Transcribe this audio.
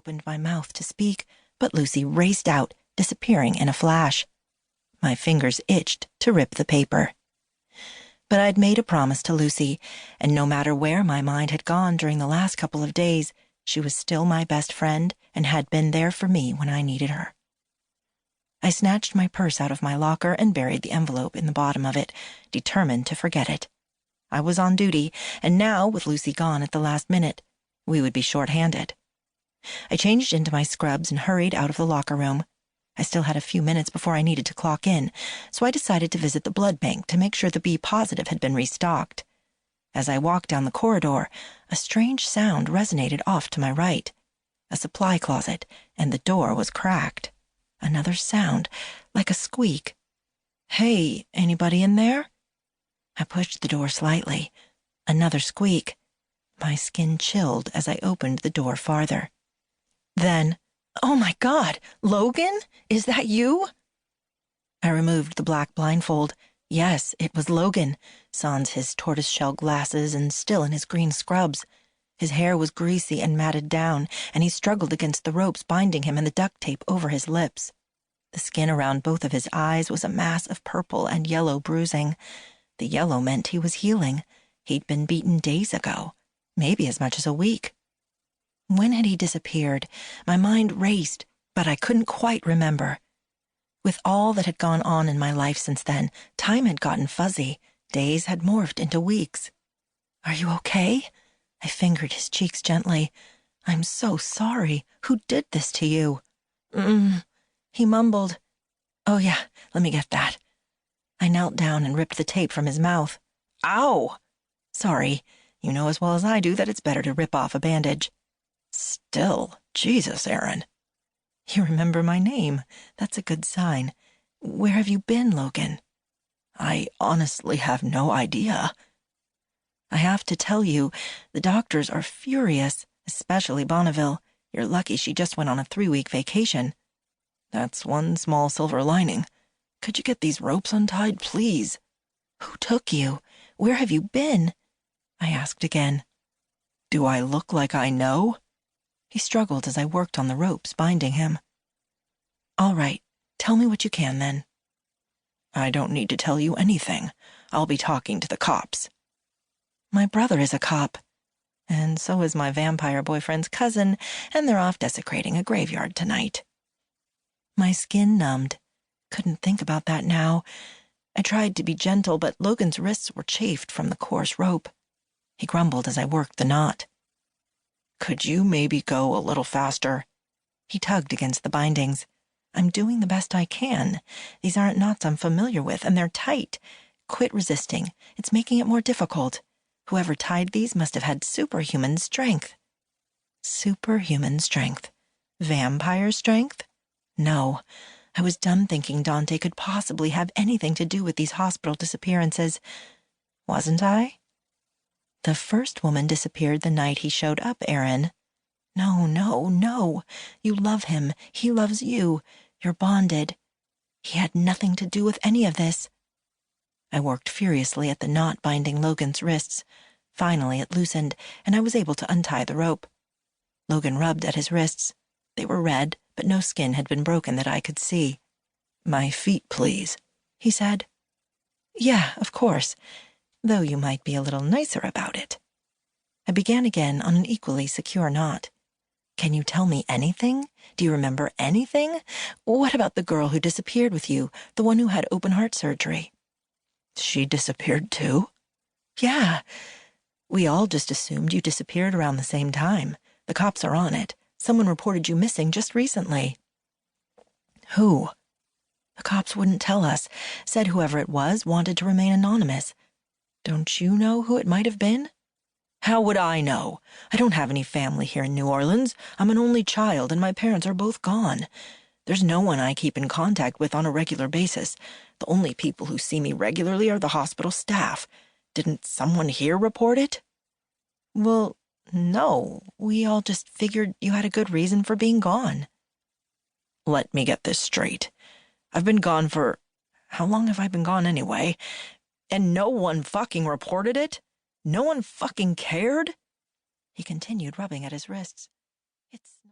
opened my mouth to speak, but Lucy raced out, disappearing in a flash. My fingers itched to rip the paper. But I'd made a promise to Lucy, and no matter where my mind had gone during the last couple of days, she was still my best friend and had been there for me when I needed her. I snatched my purse out of my locker and buried the envelope in the bottom of it, determined to forget it. I was on duty, and now, with Lucy gone at the last minute, we would be short-handed. I changed into my scrubs and hurried out of the locker room. I still had a few minutes before I needed to clock in, so I decided to visit the blood bank to make sure the B positive had been restocked. As I walked down the corridor, a strange sound resonated off to my right. A supply closet, and the door was cracked. Another sound, like a squeak. "Hey, anybody in there?" I pushed the door slightly. Another squeak. My skin chilled as I opened the door farther. Then, "Oh my God, Logan? Is that you?" I removed the black blindfold. Yes, it was Logan, sans his tortoiseshell glasses and still in his green scrubs. His hair was greasy and matted down, and he struggled against the ropes binding him and the duct tape over his lips. The skin around both of his eyes was a mass of purple and yellow bruising. The yellow meant he was healing. He'd been beaten days ago, maybe as much as a week. When had he disappeared? My mind raced, but I couldn't quite remember. With all that had gone on in my life since then, time had gotten fuzzy. Days had morphed into weeks. "Are you okay?" I fingered his cheeks gently. "I'm so sorry. Who did this to you?" He mumbled. "Oh yeah, let me get that." I knelt down and ripped the tape from his mouth. "Ow!" "Sorry. You know as well as I do that it's better to rip off a bandage." "Still, Jesus, Erin." "You remember my name. That's a good sign. Where have you been, Logan?" "I honestly have no idea." "I have to tell you, the doctors are furious, especially Bonneville. You're lucky she just went on a 3-week vacation." "That's one small silver lining. Could you get these ropes untied, please?" "Who took you? Where have you been?" I asked again. "Do I look like I know?" He struggled as I worked on the ropes binding him. "All right, tell me what you can then." "I don't need to tell you anything. I'll be talking to the cops." "My brother is a cop, and so is my vampire boyfriend's cousin, and they're off desecrating a graveyard tonight." My skin numbed. Couldn't think about that now. I tried to be gentle, but Logan's wrists were chafed from the coarse rope. He grumbled as I worked the knot. "Could you maybe go a little faster?" He tugged against the bindings. "I'm doing the best I can. These aren't knots I'm familiar with, and they're tight. Quit resisting. It's making it more difficult. Whoever tied these must have had superhuman strength." Superhuman strength. Vampire strength? No. I was done thinking Dante could possibly have anything to do with these hospital disappearances. Wasn't I? "The first woman disappeared the night he showed up, Erin." "No, no, no. You love him. He loves you. You're bonded. He had nothing to do with any of this." I worked furiously at the knot binding Logan's wrists. Finally, it loosened, and I was able to untie the rope. Logan rubbed at his wrists. They were red, but no skin had been broken that I could see. "My feet, please," he said. "Yeah, of course, though you might be a little nicer about it." I began again on an equally secure knot. "Can you tell me anything? Do you remember anything? What about the girl who disappeared with you, the one who had open heart surgery?" "She disappeared too?" "Yeah. We all just assumed you disappeared around the same time. The cops are on it. Someone reported you missing just recently." "Who?" "The cops wouldn't tell us. Said whoever it was wanted to remain anonymous. Don't you know who it might have been?" "How would I know? I don't have any family here in New Orleans. I'm an only child, and my parents are both gone. There's no one I keep in contact with on a regular basis. The only people who see me regularly are the hospital staff. Didn't someone here report it?" "Well, no. We all just figured you had a good reason for being gone." "Let me get this straight. I've been gone for... How long have I been gone anyway? And no one fucking reported it? No one fucking cared?" He continued rubbing at his wrists. "It's